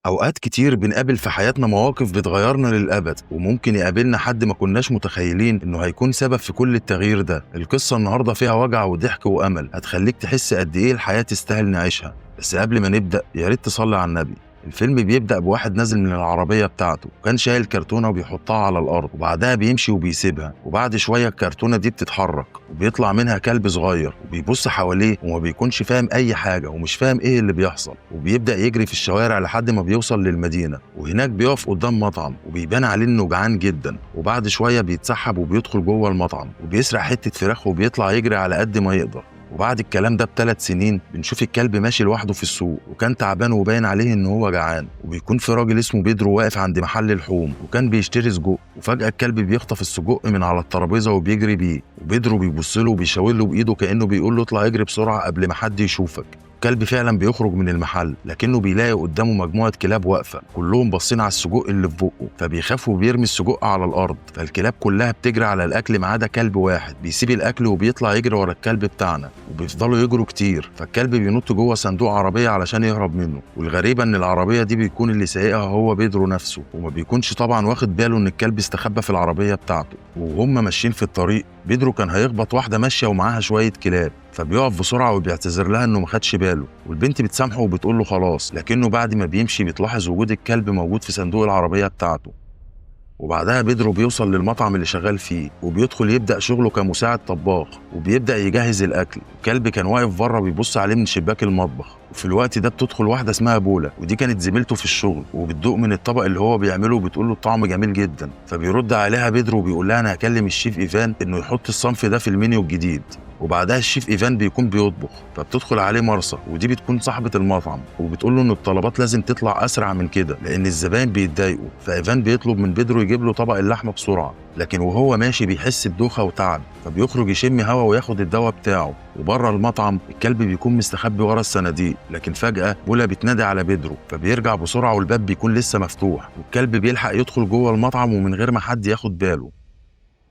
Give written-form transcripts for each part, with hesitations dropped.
أوقات كتير بنقابل في حياتنا مواقف بتغيرنا للأبد، وممكن يقابلنا حد ما كناش متخيلين إنه هيكون سبب في كل التغيير ده. القصة النهاردة فيها وجع وضحك وأمل، هتخليك تحس قد إيه الحياة تستاهل نعيشها. بس قبل ما نبدأ يا ريت تصلي على النبي. الفيلم بيبدأ بواحد نازل من العربية بتاعته، وكان شايل كرتونة وبيحطها على الأرض، وبعدها بيمشي وبيسيبها، وبعد شوية الكرتونة دي بتتحرك وبيطلع منها كلب صغير، وبيبص حواليه وما بيكونش فاهم أي حاجة ومش فاهم إيه اللي بيحصل، وبيبدأ يجري في الشوارع لحد ما بيوصل للمدينة، وهناك بيقف قدام مطعم وبيبان عليه إنه جعان جدا، وبعد شوية بيتسحب وبيدخل جوه المطعم وبيسرق حتة فراخ وبيطلع يجري على قد ما يقدر. وبعد الكلام ده ب3 سنين بنشوف الكلب ماشي لوحده في السوق، وكان تعبان وباين عليه ان هو جعان، وبيكون في راجل اسمه بيدرو واقف عند محل لحوم وكان بيشتري سجق، وفجأة الكلب بيخطف السجق من على الترابيزة وبيجري بيه، وبيدرو بيبص له وبيشاور له بايده كأنه بيقول له اطلع اجري بسرعة قبل ما حد يشوفك. الكلب فعلا بيخرج من المحل، لكنه بيلاقي قدامه مجموعة كلاب واقفة كلهم باصين على السجق اللي في بقه، فبيخاف وبيرمي السجق على الأرض، فالكلاب كلها بتجري على الأكل ما عدا كلب واحد بيسيب الأكل وبيطلع يجري ورا الكلب بتاعنا، وبيفضلوا يجروا كتير، فالكلب بينط جوه صندوق عربية علشان يهرب منه، والغريبة إن العربية دي بيكون اللي سايقها هو بيدرو نفسه، وما بيكونش طبعا واخد باله إن الكلب استخبى في العربية بتاعته. وهم ماشيين في الطريق بيدرو كان هيخبط واحدة ماشية ومعاها شوية كلاب، فبيقف بسرعة وبيعتذر لها إنه ما خدش باله، والبنت بتسامحه وبتقول له خلاص، لكنه بعد ما بيمشي بتلاحظ وجود الكلب موجود في صندوق العربية بتاعته. وبعدها بيدرو بيوصل للمطعم اللي شغال فيه وبيدخل يبدأ شغله كمساعد طباخ، وبيبدأ يجهز الأكل. الكلب كان واقف بره بيبص عليه من شباك المطبخ، وفي الوقت ده بتدخل واحدة اسمها بولا، ودي كانت زميلته في الشغل، وبتدوق من الطبق اللي هو بيعمله وبتقول له الطعم جميل جدا، فبيرد عليها بيدرو وبيقول لها انا هكلم الشيف ايفان انه يحط الصنف ده في المنيو الجديد. وبعدها الشيف ايفان بيكون بيطبخ، فبتدخل عليه مرسى ودي بتكون صاحبة المطعم، وبتقول له ان الطلبات لازم تطلع اسرع من كده لان الزباين بيتضايقوا، فايفان بيطلب من بيدرو يجيب له طبق اللحمة بسرعة، لكن وهو ماشي بيحس بدوخة وتعب، فبيخرج يشم هوا وياخد الدواء بتاعه. وبره المطعم الكلب بيكون مستخبي ورا الصناديق، لكن فجأة بولا بتنادي على بيدرو، فبيرجع بسرعة والباب بيكون لسه مفتوح، والكلب بيلحق يدخل جوه المطعم ومن غير ما حد ياخد باله.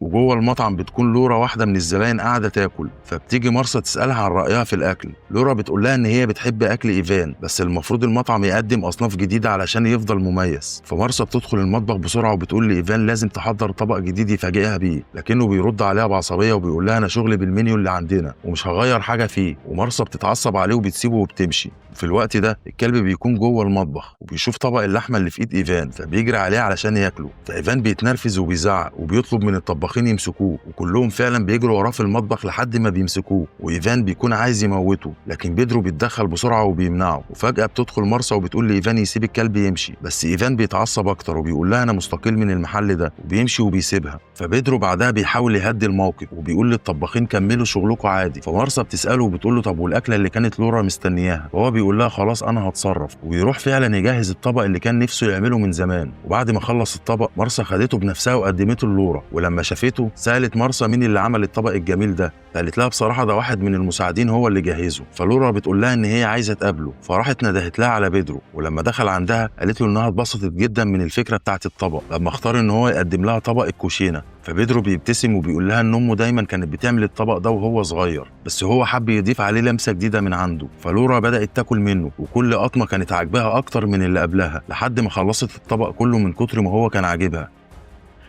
وجوه المطعم بتكون لورا واحدة من الزباين قاعدة تاكل، فبتيجي مرسى تسألها عن رأيها في الأكل. لورا بتقول لها إن هي بتحب أكل إيفان، بس المفروض المطعم يقدم أصناف جديدة علشان يفضل مميز. فمرسى بتدخل المطبخ بسرعة وبتقول لإيفان لازم تحضر طبق جديد يفاجئها بيه، لكنه بيرد عليها بعصبية وبيقول لها أنا شغلي بالمنيو اللي عندنا ومش هغير حاجة فيه، ومرسى بتتعصب عليه وبتسيبه وبتمشي. في الوقت ده الكلب بيكون جوه المطبخ وبيشوف طبق اللحمه اللي في ايد ايفان، فبيجري عليه علشان ياكله، فايفان بيتنرفز وبيزعق وبيطلب من الطباخين يمسكوه، وكلهم فعلا بيجروا وراه في المطبخ لحد ما بيمسكوه، وايفان بيكون عايز يموته، لكن بيدرو بيتدخل بسرعه وبيمنعه. وفجاه بتدخل مرسى وبتقول لايفان يسيب الكلب يمشي، بس ايفان بيتعصب اكتر وبيقول لها انا مستقيل من المحل ده، وبيمشي وبيسيبها. فبيدرو بعدها بيحاول يهدي الموقف وبيقول للطباخين كملوا شغلكم عادي. فمرسى بتساله وبتقول له طب والاكله اللي كانت لورا مستنياها؟ وهو بيقول لها خلاص انا هتصرف، ويروح فعلا يجهز الطبق اللي كان نفسه يعمله من زمان. وبعد ما خلص الطبق مرسى خدته بنفسها وقدمته للورا، ولما شافته سالت مرسى مين اللي عمل الطبق الجميل ده، قالت لها بصراحه ده واحد من المساعدين هو اللي جهزه. فلورا بتقول لها ان هي عايزه تقابله، فراحت ندهت لها على بيدرو، ولما دخل عندها قالت له انها اتبسطت جدا من الفكره بتاعت الطبق لما اختار ان هو يقدم لها طبق الكوشينه. فبيدرو بيبتسم وبيقول لها ان امه دايما كانت بتعمل الطبق ده وهو صغير، بس هو حب يضيف عليه لمسه جديده من عنده. فلورا بدات تاكل منه، وكل قطمه كانت عاجباها اكتر من اللي قبلها لحد ما خلصت الطبق كله من كتر ما هو كان عاجبها.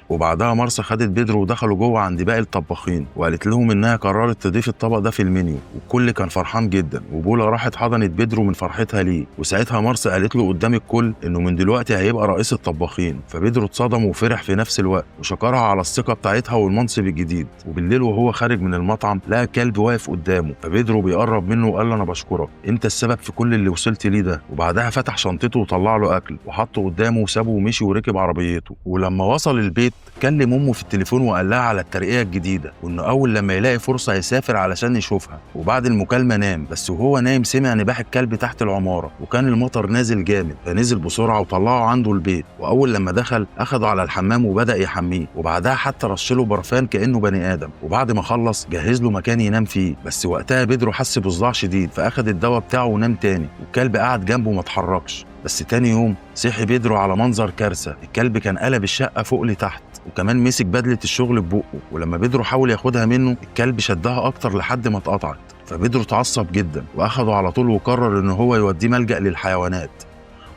وبعدها مرسى خدت بيدرو ودخلوا جوه عند باقي الطباخين وقالت لهم انها قررت تضيف الطبق ده في المنيو، والكل كان فرحان جدا، وبولا راحت حضنت بيدرو من فرحتها ليه. وساعتها مرسى قالت له قدام الكل انه من دلوقتي هيبقى رئيس الطباخين. فبيدرو اتصدم وفرح في نفس الوقت وشكرها على الثقه بتاعتها والمنصب الجديد. وبالليل وهو خارج من المطعم لقى كلب واقف قدامه، فبيدرو بيقرب منه وقال له انا بشكرك، انت السبب في كل اللي وصلت ليه ده. وبعدها فتح شنطته وطلع له اكل وحطه قدامه وسابه ومشي وركب عربيته. ولما وصل البيت كلم امه في التليفون وقال لها على الترقيه الجديده، وانه اول لما يلاقي فرصه يسافر علشان يشوفها. وبعد المكالمه نام، بس وهو نايم سمع نباح الكلب تحت العماره، وكان المطر نازل جامد، فنزل بسرعه وطلعه عنده البيت. واول لما دخل اخده على الحمام وبدا يحميه، وبعدها حتى رشله برفان كانه بني ادم، وبعد ما خلص جهز له مكان ينام فيه. بس وقتها بيدرو حس بصداع شديد فاخد الدواء بتاعه ونام تاني، والكلب قعد جنبه ما اتحركش. بس تاني يوم صحي بيدرو على منظر كارثه، الكلب كان قلب الشقه فوق لتحت، وكمان مسك بدله الشغل ببقه، ولما بيدرو حاول ياخدها منه الكلب شدها اكتر لحد ما اتقطعت. فبيدرو اتعصب جدا واخده على طول وقرر ان هو يوديه ملجأ للحيوانات.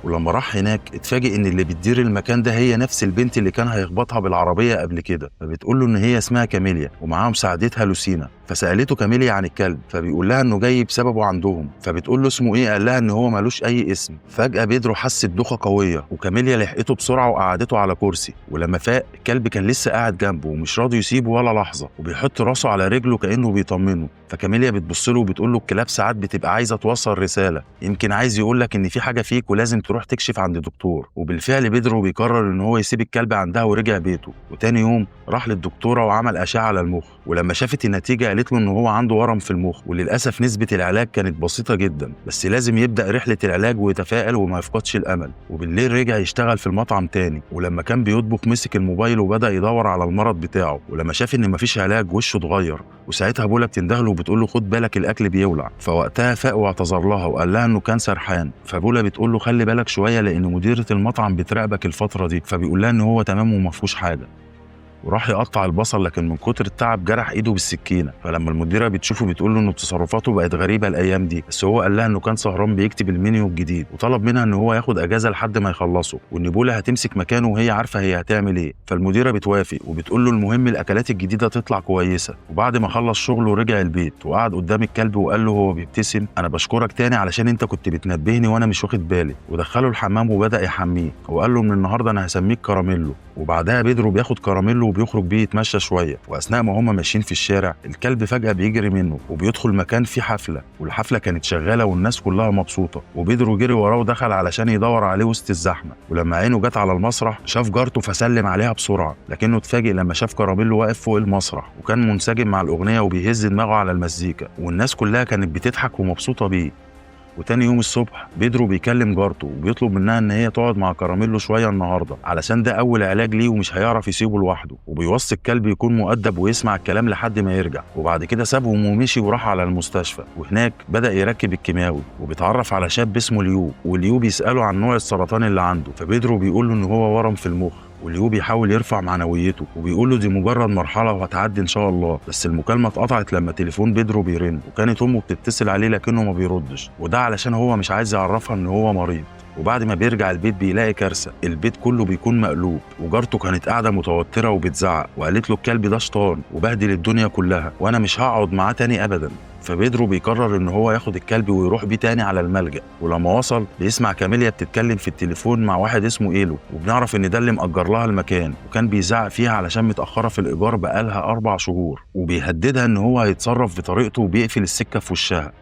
ولما راح هناك اتفاجئ ان اللي بتدير المكان ده هي نفس البنت اللي كان هيخبطها بالعربيه قبل كده. فبتقول له ان هي اسمها كاميليا ومعاها مساعدتها لوسينا. فسالته كاميليا عن الكلب، فبيقول لها انه جاي بسببه عندهم. فبتقول له اسمه ايه؟ قال لها ان هو مالوش اي اسم. فجاه بيدرو حس بدوخه قويه وكاميليا لحقته بسرعه وقعدته على كرسي. ولما فاق الكلب كان لسه قاعد جنبه ومش راضي يسيبه ولا لحظه، وبيحط راسه على رجله كانه بيطمنه. فكاميليا بتبص له وبتقول له الكلاب ساعات بتبقى عايزه توصل رساله، يمكن عايز يقول لك ان في حاجه فيك ولازم تروح تكشف عند دكتور. وبالفعل بيدرو بيقرر ان هو يسيب الكلب عندها ورجع بيته. وتاني يوم راح للدكتوره وعمل اشعه على المخ، ولما شافت النتيجه قالت له ان هو عنده ورم في المخ، وللاسف نسبه العلاج كانت بسيطه جدا، بس لازم يبدا رحله العلاج ويتفائل وما يفقدش الامل. وبالليل رجع يشتغل في المطعم تاني، ولما كان بيطبخ مسك الموبايل وبدا يدور على المرض بتاعه. ولما شاف ان مفيش علاج وشه اتغير، وساعتها بولا بتندهله وبتقول له خد بالك الاكل بيولع. فوقتها فاق واعتذر لها وقال لها انه كان سرحان. فبولا بتقول له خلي بالك شويه لان مديره المطعم بتراقبك الفتره دي. فبيقول لها ان هو تمام ومفيهوش حاجه، وراح يقطع البصل لكن من كتر التعب جرح ايده بالسكينه. فلما المديره بتشوفه بتقول له انه تصرفاته بقت غريبه الايام دي، بس هو قال لها انه كان سهران بيكتب المنيو الجديد، وطلب منها ان هو ياخد اجازه لحد ما يخلصه، وان بولا هتمسك مكانه وهي عارفه هي هتعمل ايه. فالمديره بتوافق وبتقول له المهم الاكلات الجديده تطلع كويسه. وبعد ما خلص شغله رجع البيت وقعد قدام الكلب وقال له وهو بيبتسم انا بشكرك تاني علشان انت كنت بتنبهني وانا مش واخد بالي. ودخله الحمام وبدا يحميه وقال له من النهارده انا هسميك كراميلو. وبعدها بيدرو بياخد كراميلو وبيخرج بيه يتمشى شويه. واثناء ما هما ماشيين في الشارع الكلب فجاه بيجري منه وبيدخل مكان فيه حفله، والحفله كانت شغاله والناس كلها مبسوطه. وبيدرو جري وراه ودخل علشان يدور عليه وسط الزحمه. ولما عينه جت على المسرح شاف جارته فسلم عليها بسرعه، لكنه اتفاجئ لما شاف كراميلو واقف فوق المسرح وكان منسجم مع الاغنيه وبيهز دماغه على المزيكا، والناس كلها كانت بتضحك ومبسوطه بيه. وتاني يوم الصبح بيدرو بيكلم جارته وبيطلب منها ان هي تقعد مع كراميلو شويه النهارده علشان ده اول علاج ليه ومش هيعرف يسيبه لوحده، وبيوصي الكلب يكون مؤدب ويسمع الكلام لحد ما يرجع. وبعد كده سابهم ومشي وراح على المستشفى، وهناك بدا يركب الكيماوي وبيتعرف على شاب اسمه ليو، وليو بيساله عن نوع السرطان اللي عنده. فبيدرو بيقول له ان هو ورم في المخ، وليو بيحاول يرفع معنويته وبيقول له دي مجرد مرحله وهتعدي ان شاء الله. بس المكالمه اتقطعت لما تليفون بيدرو بيرن، وكانت امه بتتصل عليه لكنه ما بيردش، وده علشان هو مش عايز يعرفها ان هو مريض. وبعد ما بيرجع البيت بيلاقي كارثه، البيت كله بيكون مقلوب، وجارته كانت قاعده متوتره وبتزعق وقالت له الكلب ده شيطان وبهدل الدنيا كلها وانا مش هقعد معاه تاني ابدا. فبيدرو بيقرر ان هو ياخد الكلب ويروح بيه تاني على الملجأ. ولما وصل بيسمع كاميليا بتتكلم في التليفون مع واحد اسمه ايلو، وبنعرف ان ده اللي مأجر لها المكان، وكان بيزعق فيها علشان متأخرة في الإيجار بقالها 4 شهور، وبيهددها ان هو هيتصرف بطريقته وبيقفل السكة في وشها.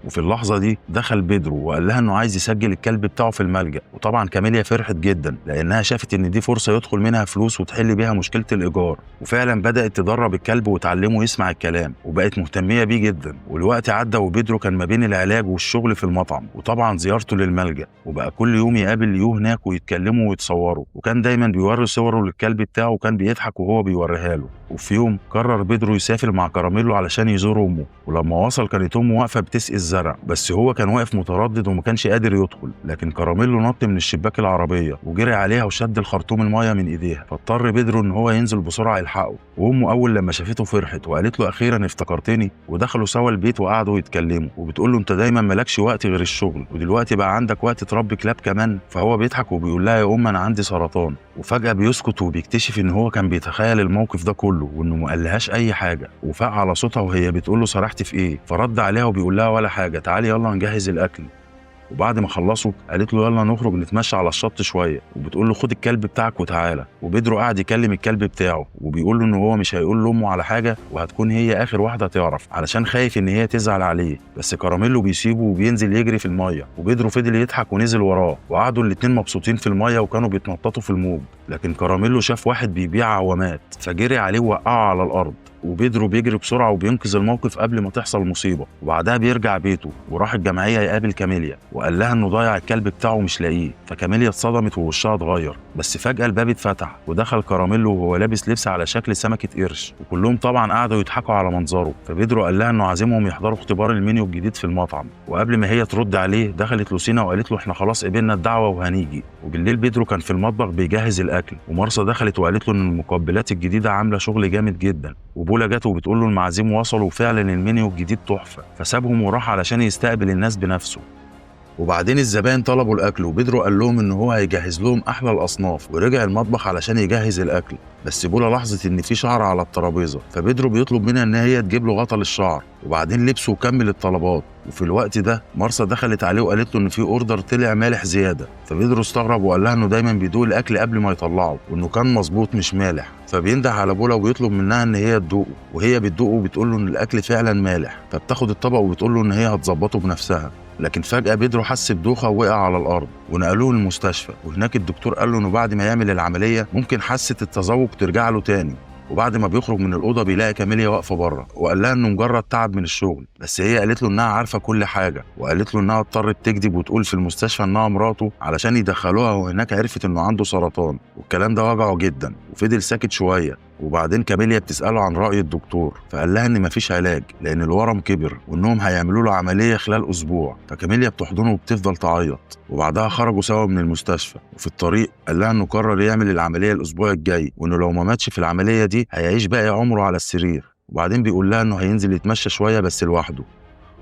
وفي اللحظة دي دخل بيدرو وقال لها انه عايز يسجل الكلب بتاعه في الملجأ. وطبعا كاميليا فرحت جدا لانها شافت ان دي فرصة يدخل منها فلوس وتحل بيها مشكلة الإيجار، وفعلا بدأت تدرب الكلب وتعلمه يسمع الكلام وبقت مهتمية بيه جدا. والوقت عدى وبيدرو كان ما بين العلاج والشغل في المطعم وطبعا زيارته للملجأ، وبقى كل يوم يقابل ليو هناك ويتكلموا ويتصوروا، وكان دايما بيوري صوره للكلب بتاعه وكان بيضحك وهو بيوريها له. وفي يوم قرر بيدرو يسافر مع كراميلو علشان يزور امه، ولما وصل كانت امه واقفه بتسقي الزرع، بس هو كان واقف متردد وما كانش قادر يدخل. لكن كراميلو نط من الشباك العربيه وجري عليها وشد الخرطوم المايه من ايديها، فاضطر بيدرو ان هو ينزل بسرعه يلحقه. وامه اول لما شافته فرحت وقالت له اخيرا افتكرتني، ودخلوا سوا البيت وقعدوا يتكلموا، وبتقول له انت دايما مالكش وقت غير الشغل ودلوقتي بقى عندك وقت تربي كلاب كمان. فهو بيضحك وبيقول لها يا انا عندي سرطان. وفجاه بيسكت وبيكتشف ان هو كان بيتخيل الموقف ده كله وانه ما قالهاش اي حاجه، وفاق على صوتها وهي بتقول له سرحت في ايه؟ فرد عليها وبيقول لها ولا حاجه، تعالي يلا نجهز الاكل. وبعد ما خلصوا قالت له يلا نخرج نتمشى على الشط شويه، وبتقول له خد الكلب بتاعك وتعالى. وبيدرو قاعد يكلم الكلب بتاعه وبيقول له ان هو مش هيقول لامه على حاجه وهتكون هي اخر واحده تعرف علشان خايف ان هي تزعل عليه. بس كراميلو بيسيبه وبينزل يجري في الميه، وبيدرو فضل يضحك ونزل وراه، وقعدوا الاتنين مبسوطين في الميه وكانوا بيتنططوا في الموج. لكن كراميلو شاف واحد بيبيع عوامات فجري عليه ووقعه على الارض، وبيدرو بيجري بسرعه وبينقذ الموقف قبل ما تحصل مصيبه. وبعدها بيرجع بيته وراح الجمعيه يقابل كاميليا وقال لها انه ضايع الكلب بتاعه مش لاقيه. فكاميليا اتصدمت ووشها اتغير، بس فجاه الباب اتفتح ودخل كراميلو وهو لابس لبس على شكل سمكه قرش، وكلهم طبعا قعدوا يضحكوا على منظره. فبيدرو قال لها انه عازمهم يحضروا اختبار المنيو الجديد في المطعم. وقبل ما هي ترد عليه دخلت لوسينا وقالت له احنا خلاص قبلنا الدعوه وهنيجي. وبالليل بيدرو كان في المطبخ بيجهز الاكل، ومارسا دخلت وقالت له ان المقبلات الجديده عامله شغل جامد جدا. وبولا جت وبتقول له المعازيم وصلوا وفعلا المنيو الجديد تحفه، فسابهم وراح علشان يستقبل الناس بنفسه. وبعدين الزبائن طلبوا الاكل وبيدرو قال لهم ان هو هيجهز لهم احلى الاصناف، ورجع المطبخ علشان يجهز الاكل. بس بولا لاحظت ان في شعر على الترابيزه، فبيدرو بيطلب منها ان هي تجيب له غطا للشعر، وبعدين لبسه وكمل الطلبات. وفي الوقت ده مرسى دخلت عليه وقالت له ان في اوردر طلع مالح زياده، فبيدرو استغرب وقال لها انه دايما بيدوق الاكل قبل ما يطلعه وانه كان مظبوط مش مالح. فبينده على بولا وبيطلب منها ان هي تدوقه، وهي بتدوقه وبتقول له ان الاكل فعلا مالح، فبتاخد الطبق وبتقول له ان هي هتظبطه بنفسها. لكن فجأة بيدرو حس بدوخة ووقع على الأرض، ونقلوه المستشفى، وهناك الدكتور قال له إنه بعد ما يعمل العملية ممكن حاسة التذوق ترجع له تاني. وبعد ما بيخرج من الأوضة بيلاقي كاميليا واقفة بره، وقال لها إنه مجرد تعب من الشغل، بس هي قالت له إنها عارفة كل حاجة، وقالت له إنها اضطرت تكذب وتقول في المستشفى إنها مراته علشان يدخلوها، وهناك عرفت إنه عنده سرطان، والكلام ده وجعه جدا، وفضل ساكت شوية. وبعدين كاميليا بتسأله عن رأي الدكتور، فقال لها إن مفيش علاج لأن الورم كبر وإنهم هيعملوا له عملية خلال أسبوع. فكاميليا بتحضنه وبتفضل تعيط، وبعدها خرجوا سوا من المستشفى. وفي الطريق قال لها إنه قرر يعمل العملية الأسبوع الجاي، وإنه لو ما ماتش في العملية دي هيعيش باقي عمره على السرير. وبعدين بيقول لها إنه هينزل يتمشى شوية بس لوحده.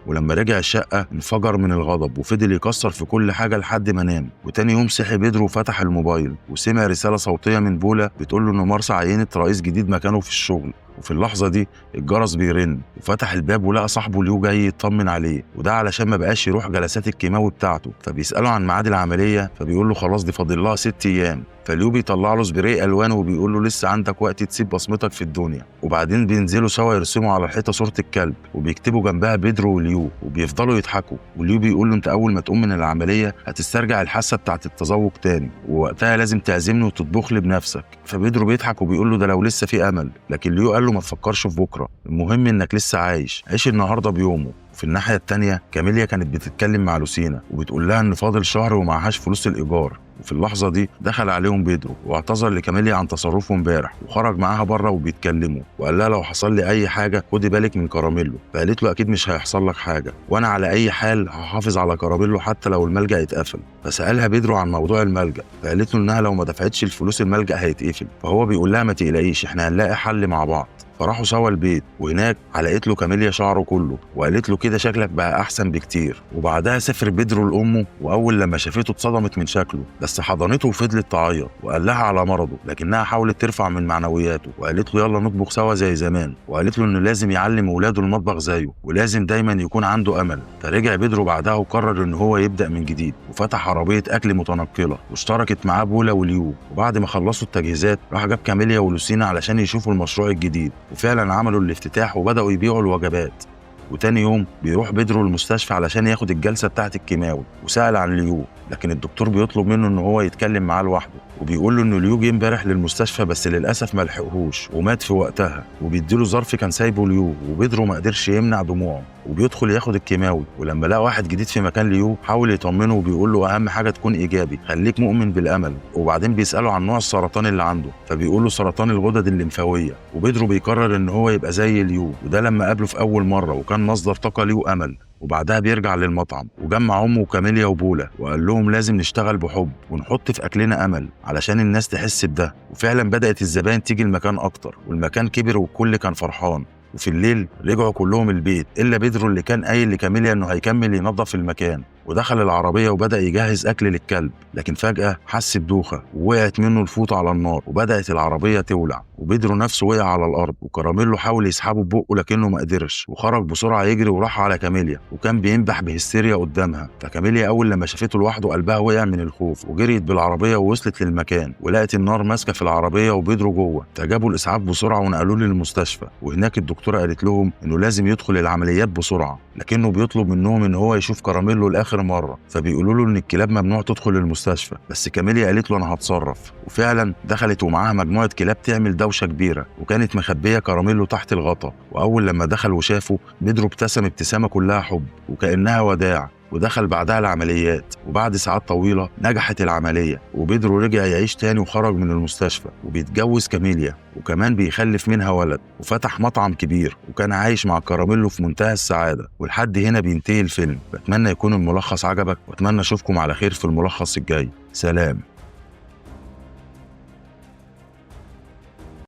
ولما رجع الشقة انفجر من الغضب وفضل يكسر في كل حاجة لحد ما نام. وتاني يوم صحي بيدرو وفتح الموبايل وسمع رسالة صوتية من بولا بتقول له إن مرسى عينت رئيس جديد مكانه في الشغل. وفي اللحظة دي الجرس بيرن، وفتح الباب ولقى صاحبه ليو جاي يطمن عليه، وده علشان ما بقاش يروح جلسات الكيماوي بتاعته. فبيسأله عن ميعاد العملية، فبيقول له خلاص دي فاضل لها 6 أيام. فليو بيطلع له سبراي الوان وبيقول له لسه عندك وقت تسيب بصمتك في الدنيا. وبعدين بينزلوا سوا يرسموا على الحيطه صوره الكلب، وبيكتبوا جنبها بيدرو وليو، وبيفضلوا يضحكوا. وليو بيقول له انت اول ما تقوم من العمليه هتسترجع الحاسه بتاعت التذوق تاني، ووقتها لازم تعزمني وتطبخ لي بنفسك. فبيدرو بيضحك وبيقول له ده لو لسه في امل، لكن ليو قال له ما تفكرش في بكره، المهم انك لسه عايش، عيش النهارده بيومه. في الناحيه التانيه كاميليا كانت بتتكلم مع لوسينا وبتقول لها ان فاضل شهر ومعهاش فلوس الايجار. وفي اللحظه دي دخل عليهم بيدرو واعتذر لكاميليا عن تصرفه امبارح، وخرج معاها بره وبيتكلموا، وقال لها لو حصل لي اي حاجه خدي بالك من كراميلو. فقالت له اكيد مش هيحصل لك حاجه، وانا على اي حال هحافظ على كراميلو حتى لو الملجأ اتقفل. فسالها بيدرو عن موضوع الملجأ، فقالت له انها لو ما دفعتش الفلوس الملجأ هيتقفل. فهو بيقول لها ما تقلقيش احنا هنلاقي حل مع بعض. فراحوا سوا البيت، وهناك علقت له كاميليا شعره كله وقالت له كده شكلك بقى احسن بكتير. وبعدها سافر بيدرو لامه، واول لما شافته اتصدمت من شكله، بس حضنته وفضلت تعيط وقال لها على مرضه، لكنها حاولت ترفع من معنوياته وقالت له يلا نطبخ سوا زي زمان، وقالت له انه لازم يعلم اولاده المطبخ زيه ولازم دايما يكون عنده امل. فرجع بيدرو بعدها وقرر ان هو يبدا من جديد، وفتح عربيه اكل متنقله واشتركت معاه بولا وليو. وبعد ما خلصوا التجهيزات راح جاب كاميليا ولوسينا علشان يشوفوا المشروع الجديد، وفعلا عملوا الافتتاح وبدأوا يبيعوا الوجبات. وتاني يوم بيروح بيدرو المستشفى علشان ياخد الجلسة بتاعة الكيماوي، وسأل عن ليو، لكن الدكتور بيطلب منه ان هو يتكلم معاه لوحده، وبيقول له انه ليو جه امبارح للمستشفى بس للاسف ما لحقهوش ومات في وقتها، وبيديله ظرف كان سايبه ليو، وبيدرو ما قدرش يمنع دموعه وبيدخل ياخد الكيماوي. ولما لقى واحد جديد في مكان ليو حاول يطمنه وبيقول له اهم حاجه تكون ايجابي، خليك مؤمن بالامل. وبعدين بيساله عن نوع السرطان اللي عنده، فبيقول له سرطان الغدد الليمفاويه. وبيدرو بيقرر ان هو يبقى زي ليو، وده لما قابله في اول مره وكان مصدر طاقه ليه وامل. وبعدها بيرجع للمطعم وجمع امه وكاميليا وبولا وقال لهم لازم نشتغل بحب ونحط في اكلنا امل علشان الناس تحس بده. وفعلا بدات الزبائن تيجي المكان اكتر، والمكان كبر والكل كان فرحان. وفي الليل رجعوا كلهم البيت الا بيدرو اللي كان قايل لكاميليا انه هيكمل ينظف المكان، ودخل العربيه وبدا يجهز اكل للكلب. لكن فجاه حس بدوخه ووقعت منه الفوطه على النار وبدات العربيه تولع، وبيدرو نفسه وقع على الارض، وكراميلو حاول يسحبه ببقه لكنه ما قدرش، وخرج بسرعه يجري وراح على كاميليا وكان بينبح بهستيريا قدامها. فكاميليا اول لما شافته لوحده قلبها وقع من الخوف وجريت بالعربيه ووصلت للمكان، ولقت النار ماسكه في العربيه وبيدرو جوه. فجابوا الاسعاف بسرعه ونقلوه للمستشفى، وهناك الدكتوره قالت لهم انه لازم يدخل العمليات بسرعه، لكنه بيطلب منهم ان هو يشوف كراميلو لاخر مره. فبيقولوا له ان الكلاب ممنوع تدخل المستشفى، بس كاميليا قالت له انا هتصرف. وفعلا دخلت ومعاها مجموعه كلاب تعمل دوشه كبيره، وكانت مخبيه كراميلو تحت الغطا. واول لما دخل وشافه بيدرو ابتسم ابتسامه كلها حب وكانها وداع، ودخل بعدها العمليات. وبعد ساعات طويلة نجحت العملية، وبيدرو رجع يعيش تاني وخرج من المستشفى وبيتجوز كاميليا، وكمان بيخلف منها ولد، وفتح مطعم كبير وكان عايش مع كراميلو في منتهى السعادة. ولحد هنا بينتهي الفيلم. بتمنى يكون الملخص عجبك، واتمنى اشوفكم على خير في الملخص الجاي. سلام.